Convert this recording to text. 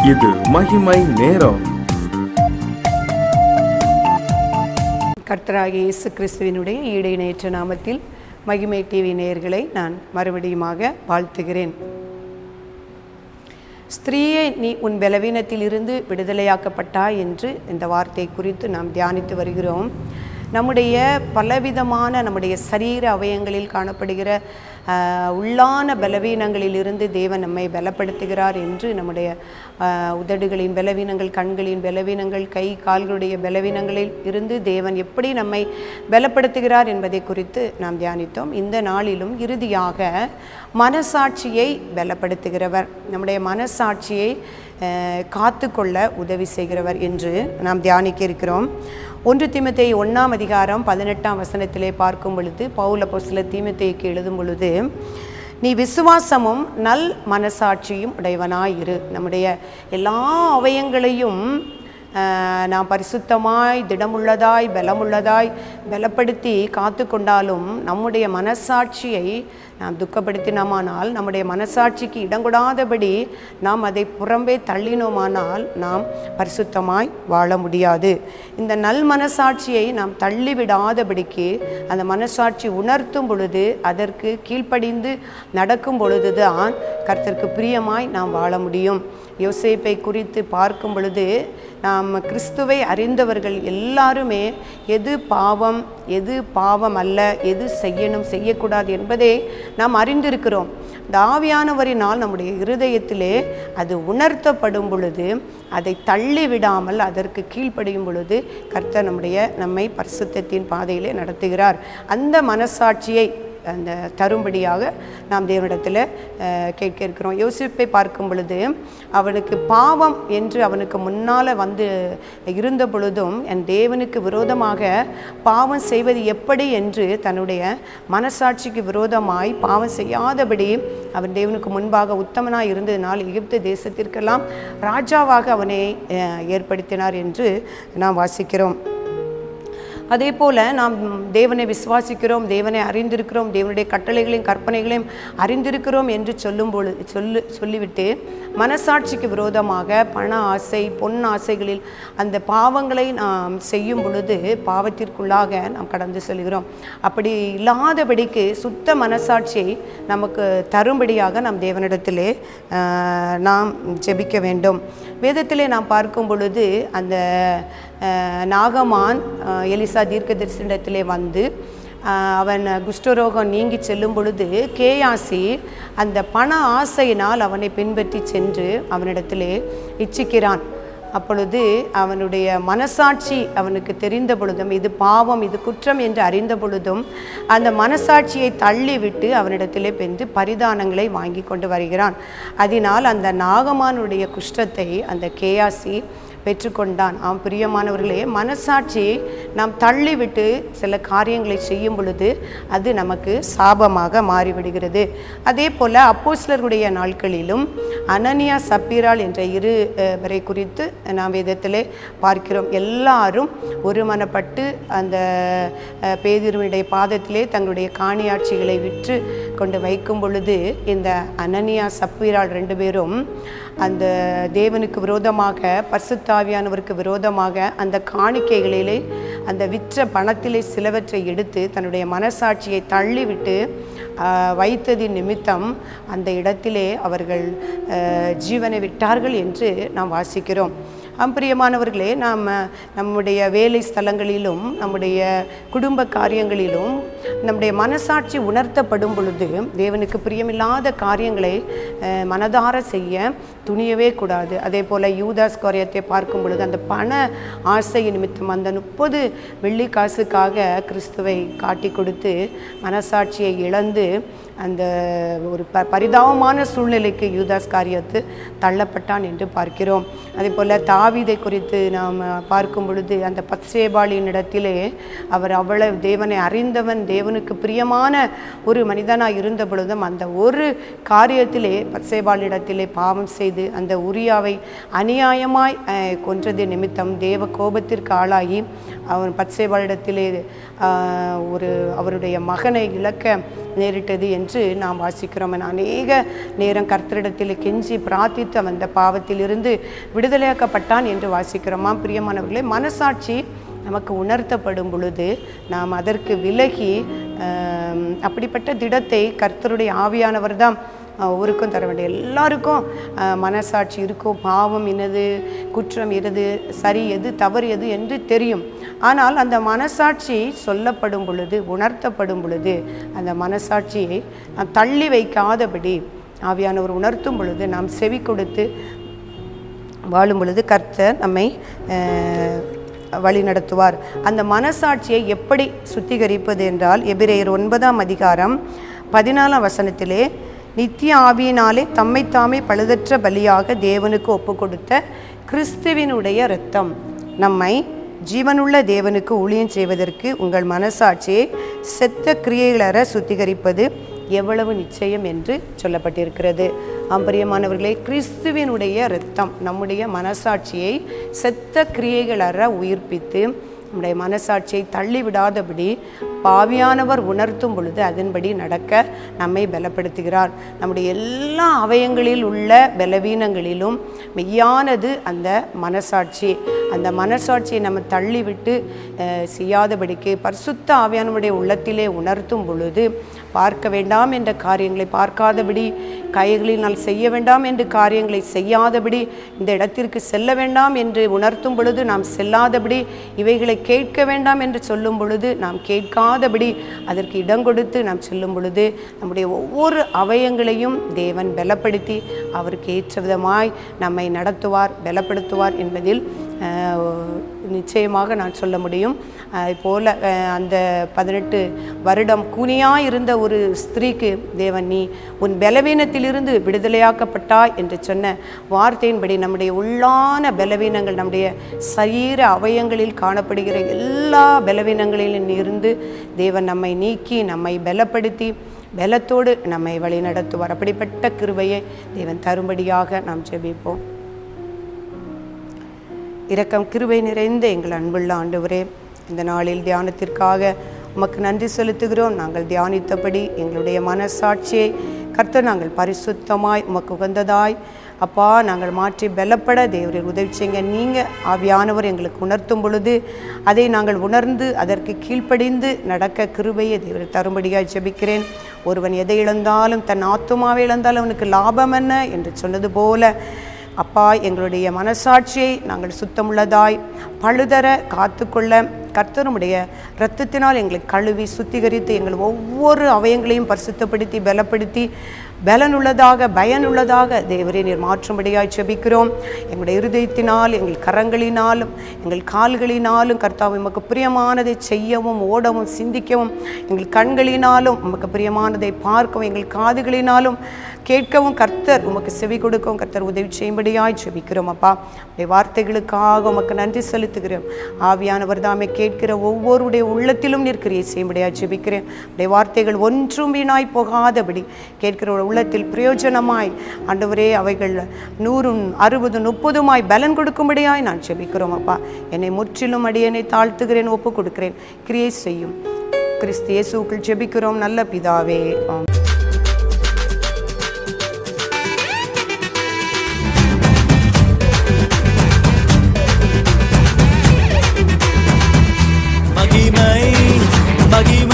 இது மகிமை நேரம். கர்த்தராகிய இயேசு கிறிஸ்துவினுடைய ஈடையினேற்ற நாமத்தில் மகிமை டிவி நேயர்களை நான் மறுபடியுமாக வாழ்த்துகிறேன். ஸ்திரீயே, நீ உன் பலவீனத்திலிருந்து விடுதலையாக்கப்பட்டாய் என்று இந்த வார்த்தை குறித்து நாம் தியானித்து வருகிறோம். நம்முடைய பலவிதமான நம்முடைய சரீர அவயங்களில் காணப்படுகிற உள்ளான பலவீனங்களிலிருந்து தேவன் நம்மை பலப்படுத்துகிறார் என்று, நம்முடைய உதடுகளின் பலவீனங்கள், கண்களின் பலவீனங்கள், கை கால்களுடைய பலவீனங்களில் இருந்து தேவன் எப்படி நம்மை பலப்படுத்துகிறார் என்பதை குறித்து நாம் தியானித்தோம். இந்த நாளிலும் இறுதியாக மனசாட்சியை பலப்படுத்துகிறவர், நம்முடைய மனசாட்சியை காத்து கொள்ள உதவி செய்கிறவர் என்று நாம் தியானிக்க இருக்கிறோம். 1 தீமோத்தேயு 1:18 பார்க்கும் பொழுது பவுல் அப்போஸ்தலர் தீமோத்தேயுக்கு எழுதும் பொழுது, நீ விசுவாசமும் நல் மனசாட்சியும் உடையவனாயிரு. நம்முடைய எல்லா அவயங்களையும் நாம் பரிசுத்தமாய், திடமுள்ளதாய், பலமுள்ளதாய் பலப்படுத்தி காத்து கொண்டாலும் நம்முடைய மனசாட்சியை நாம் துக்கப்படுத்தினோமானால், நம்முடைய மனசாட்சிக்கு இடங்கொடாதபடி நாம் அதை புறம்பே தள்ளினோமானால் நாம் பரிசுத்தமாய் வாழ முடியாது. இந்த நல் மனசாட்சியை நாம் தள்ளிவிடாதபடிக்கு அந்த மனசாட்சி உணர்த்தும் பொழுது, அதற்கு கீழ்ப்படிந்து நடக்கும் பொழுதுதான் கர்த்தருக்கு பிரியமாய் நாம் வாழ முடியும். யோசேப்பை குறித்து பார்க்கும் பொழுது, நாம் கிறிஸ்துவை அறிந்தவர்கள் எல்லாருமே எது பாவம், எது பாவம் அல்ல, எது செய்யணும், செய்யக்கூடாது என்பதை நாம் அறிந்திருக்கிறோம். இந்த ஆவியானவரினால் நம்முடைய இருதயத்திலே அது உணர்த்தப்படும் பொழுது, அதை தள்ளிவிடாமல் அதற்கு கீழ்ப்படியும் பொழுது கர்த்தர் நம்மை பரிசுத்தத்தின் பாதையிலே நடத்துகிறார். அந்த மனசாட்சியை அந்த தரும்படியாக நாம் தேவனிடத்தில் கேட்க இருக்கிறோம். யோசிப்பை பார்க்கும் பொழுது, அவனுக்கு பாவம் என்று அவனுக்கு முன்னால் வந்து இருந்த பொழுதும் என் தேவனுக்கு விரோதமாக பாவம் செய்வது எப்படி என்று தன்னுடைய மனசாட்சிக்கு விரோதமாய் பாவம் செய்யாதபடி அவன் தேவனுக்கு முன்பாக உத்தமனாய் இருந்ததினால் எகிப்து தேசத்திற்கெல்லாம் ராஜாவாக அவனை ஏற்படுத்தினார் என்று நாம் வாசிக்கிறோம். அதே போல் நாம் தேவனை விசுவாசிக்கிறோம், தேவனை அறிந்திருக்கிறோம், தேவனுடைய கட்டளைகளையும் கற்பனைகளையும் அறிந்திருக்கிறோம் என்று சொல்லிவிட்டு மனசாட்சிக்கு விரோதமாக பண ஆசை, பொன் ஆசைகளில் அந்த பாவங்களை நாம் செய்யும் பொழுது பாவத்திற்குள்ளாக நாம் கடந்து செல்கிறோம். அப்படி இல்லாதபடிக்கு சுத்த மனசாட்சியை நமக்கு தரும்படியாக நாம் தேவனிடத்திலே நாம் ஜெபிக்க வேண்டும். வேதத்திலே நாம் பார்க்கும் பொழுது, அந்த நாகமான் எலிசா தீர்க்கதரிசனத்திலே வந்து அவன் குஷ்டரோகம் நீங்கி செல்லும் பொழுது, கேயாசி அந்த பண ஆசையினால் அவனை பின்பற்றி சென்று அவனிடத்திலே இச்சிக்கிறான். அப்பொழுது அவனுடைய மனசாட்சி அவனுக்கு தெரிந்த பொழுதும், இது பாவம், இது குற்றம் என்று அறிந்த பொழுதும் அந்த மனசாட்சியை தள்ளிவிட்டு அவனிடத்திலே பென்று பரிதானங்களை வாங்கி கொண்டு வருகிறான். அதனால் அந்த நாகமானுடைய குஷ்டத்தை அந்த கேயாசி பெற்றுக்கொண்டான். பிரியமானவர்களே, மனசாட்சியை நாம் தள்ளிவிட்டு சில காரியங்களை செய்யும் பொழுது அது நமக்கு சாபமாக மாறிவிடுகிறது. அதே போல் அப்போஸ்தலருடைய நாட்களிலும் அனனியா சப்பீராள் என்ற இருவரை குறித்து நாம் வேதத்திலே பார்க்கிறோம். எல்லாரும் ஒருமனப்பட்டு அந்த பேதுருவினுடைய பாதத்திலே தங்களுடைய காணியாட்சிகளை விற்று கொண்டு வைக்கும் பொழுது, இந்த அனனியா சப்பீராள் 2 பேரும் அந்த தேவனுக்கு விரோதமாக, பரிசுத்தாவியானவருக்கு விரோதமாக அந்த காணிக்கைகளிலே, அந்த விற்ற பணத்திலே சிலவற்றை எடுத்து தன்னுடைய மனசாட்சியை தள்ளிவிட்டு வைத்ததின் நிமித்தம் அந்த இடத்திலே அவர்கள் ஜீவனை விட்டார்கள் என்று நாம் வாசிக்கிறோம். பிரியமானவர்களே, நாம் நம்முடைய வேலை ஸ்தலங்களிலும் நம்முடைய குடும்ப காரியங்களிலும் நம்முடைய மனசாட்சி உணர்த்தப்படும் பொழுது தேவனுக்கு பிரியமில்லாத காரியங்களை மனதார செய்ய துணியவே கூடாது. அதே போல் யூதாஸ் காரியத்தை பார்க்கும் பொழுது, அந்த பண ஆசை நிமித்தம் அந்த 30 வெள்ளி காசுக்காக கிறிஸ்துவை காட்டி கொடுத்து மனசாட்சியை இழந்து அந்த ஒரு பரிதாபமான சூழ்நிலைக்கு யூதாஸ் காரியத்து தள்ளப்பட்டான் என்று பார்க்கிறோம். அதே போல் தாவீதை குறித்து நாம் பார்க்கும் பொழுது, அந்த பத்சேபாளின் இடத்திலே அவர் அவ்வளவு தேவனை அறிந்தவன், தேவனுக்கு பிரியமான ஒரு மனிதனாக இருந்த பொழுதும் அந்த ஒரு காரியத்திலே பத்சேபாளிடத்திலே பாவம் செய்து அந்த உரியாவை அநியாயமாய் கொன்றது நிமித்தம் தேவ கோபத்திற்கு ஆளாகி அவன் பத்சேபாளிடத்திலே அவருடைய மகனை இழக்க நேரிட்டது என்று நாம் வாசிக்கிறோம். அநேக நேரம் கர்த்தரிடத்தில் கெஞ்சி பிரார்த்தித்து அவன் அந்த பாவத்திலிருந்து விடுதலையாக்கப்பட்டான் என்று வாசிக்கிறோமா. பிரியமானவர்களே, மனசாட்சி நமக்கு உணர்த்தப்படும் பொழுது நாம் அதற்கு விலகி அப்படிப்பட்ட திடத்தை கர்த்தருடைய ஆவியானவர் தான் ஒருக்கும் தர வேண்டிய. எல்லாருக்கும் மனசாட்சி இருக்கும். பாவம் என்னது, குற்றம் எது, சரி எது, தவறு எது என்று தெரியும். ஆனால் அந்த மனசாட்சி சொல்லப்படும் பொழுது, உணர்த்தப்படும் பொழுது, அந்த மனசாட்சியை நாம் தள்ளி வைக்காதபடி ஆவியானவர் உணர்த்தும் பொழுது நாம் செவி கொடுத்து வாழும் பொழுது கர்த்தர் நம்மை வழி நடத்துவார். அந்த மனசாட்சியை எப்படி சுத்திகரிப்பது என்றால், எபிரேயர் 9:14 நித்திய ஆவியினாலே தம்மைத்தாமே பழுதற்ற பலியாக தேவனுக்கு ஒப்பு கொடுத்த கிறிஸ்துவினுடைய இரத்தம் நம்மை ஜீவனுள்ள தேவனுக்கு ஊழியம் செய்வதற்கு உங்கள் மனசாட்சியை செத்த கிரியைகளற சுத்திகரிப்பது எவ்வளவு நிச்சயம் என்று சொல்லப்பட்டிருக்கிறது. பிரியமானவர்களே, கிறிஸ்துவினுடைய இரத்தம் நம்முடைய மனசாட்சியை செத்த கிரியைகளற உயிர்ப்பித்து நம்முடைய மனசாட்சியை தள்ளிவிடாதபடி பாவியானவர் உணர்த்தும் பொழுது அதன்படி நடக்க நம்மை பலப்படுத்துகிறார். நம்முடைய எல்லா அவயங்களில் உள்ள பலவீனங்களிலும் மெய்யானது அந்த மனசாட்சி. அந்த மனசாட்சியை நம்ம தள்ளிவிட்டு செய்யாதபடிக்கு பரிசுத்த ஆவியானவருடைய உள்ளத்திலே உணர்த்தும் பொழுது பார்க்க வேண்டாம் என்ற காரியங்களை பார்க்காதபடி, கைகளினால் செய்ய வேண்டாம் என்று காரியங்களை செய்யாதபடி, இந்த இடத்திற்கு செல்ல வேண்டாம் என்று உணர்த்தும் பொழுது நாம் செல்லாதபடி, இவைகளை கேட்க வேண்டாம் என்று சொல்லும் பொழுது நாம் கேட்காதபடி அதற்கு இடம் கொடுத்து நாம் சொல்லும் பொழுது நம்முடைய ஒவ்வொரு அவயங்களையும் தேவன் பலப்படுத்தி அவருக்கு ஏற்ற விதமாய் நம்மை நடத்துவார், பலப்படுத்துவார் என்பதில் நிச்சயமாக நான் சொல்ல முடியும். போல அந்த 18 வருடம் கூனியாக இருந்த ஒரு ஸ்திரீக்கு தேவன், நீ உன் பலவீனத்திலிருந்து விடுதலையாக்கப்பட்டாய் என்று சொன்ன வார்த்தையின்படி நம்முடைய உள்ளான பலவீனங்கள், நம்முடைய சரீர அவயங்களில் காணப்படுகிற எல்லா பலவீனங்களிலும் இருந்து தேவன் நம்மை நீக்கி நம்மை பலப்படுத்தி பலத்தோடு நம்மை வழி நடத்துவார். அப்படிப்பட்ட கிருபையை தேவன் தரும்படியாக நாம் ஜெபிப்போம். இரக்கம் கிருபை நிறைந்த எங்கள் அன்புள்ள ஆண்டவரே, இந்த நாளில் தியானத்திற்காக உமக்கு நன்றி செலுத்துகிறோம். நாங்கள் தியானித்தபடி எங்களுடைய மனசாட்சியை கர்த்தர் நாங்கள் பரிசுத்தமாய் உமக்கு உகந்ததாய் அப்பா நாங்கள் மாற்றி பலப்பட தேவரீர் உதவி செய்யுங்க. நீங்கள் ஆவியானவர் எங்களுக்கு உணர்த்தும் பொழுது அதை நாங்கள் உணர்ந்து அதற்கு கீழ்ப்படிந்து நடக்க கிருபையை தேவரீர் தரும்படியாக ஜெபிக்கிறேன். ஒருவன் எதை இழந்தாலும் தன் ஆத்துமாவை இழந்தாலும் அவனுக்கு லாபம் என்ன என்று சொன்னது போல அப்பா எங்களுடைய மனசாட்சியை நாங்கள் சுத்தமுள்ளதாய் பழுதர காத்துக்கொள்ள கர்த்தருடைய இரத்தத்தினால் எங்களை கழுவி சுத்திகரித்து எங்கள் ஒவ்வொரு அவயங்களையும் பரிசுத்தப்படுத்தி பலப்படுத்தி பலனுள்ளதாக பயனுள்ளதாக தேவரே நீர் மாற்றும்படியாய் ஜெபிக்கிறோம். எங்களுடைய இருதயத்தினால், எங்கள் கரங்களினாலும், எங்கள் கால்களினாலும் கர்த்தாவை உமக்கு பிரியமானதை செய்யவும், ஓடவும், சிந்திக்கவும், எங்கள் கண்களினாலும் உமக்கு பிரியமானதை பார்க்கவும், எங்கள் காதுகளினாலும் கேட்கவும் கர்த்தர் உமக்கு செவி கொடுக்கவும் கர்த்தர் உதவி செய்யும்படியாய் ஜெபிக்கிறோம். அப்பா உடைய வார்த்தைகளுக்காக உமக்கு நன்றி செலுத்துகிறோம். ஆவியானவர் தாமே கேட்கிற ஒவ்வொருடைய உள்ளத்திலும் நீர் கிரியை செய்யும்படியாய் ஜெபிக்கிறேன். உடைய வார்த்தைகள் ஒன்றும் வீணாய் போகாதபடி கேட்கிற உள்ளத்தில் பிரயோஜனமாய் ஆண்டவரே அவைகள் 100, 60, 30 பலன் கொடுக்கும்படியாய் நான் ஜெபிக்கிறோம். அப்பா என்னை முற்றிலும் அடியனை தாழ்த்துகிறேன், ஒப்பு கொடுக்கிறேன். கிரியை செய்யும் கிறிஸ்து இயேசுவுக்குள் ஜெபிக்கிறோம் நல்ல பிதாவே. மகிமை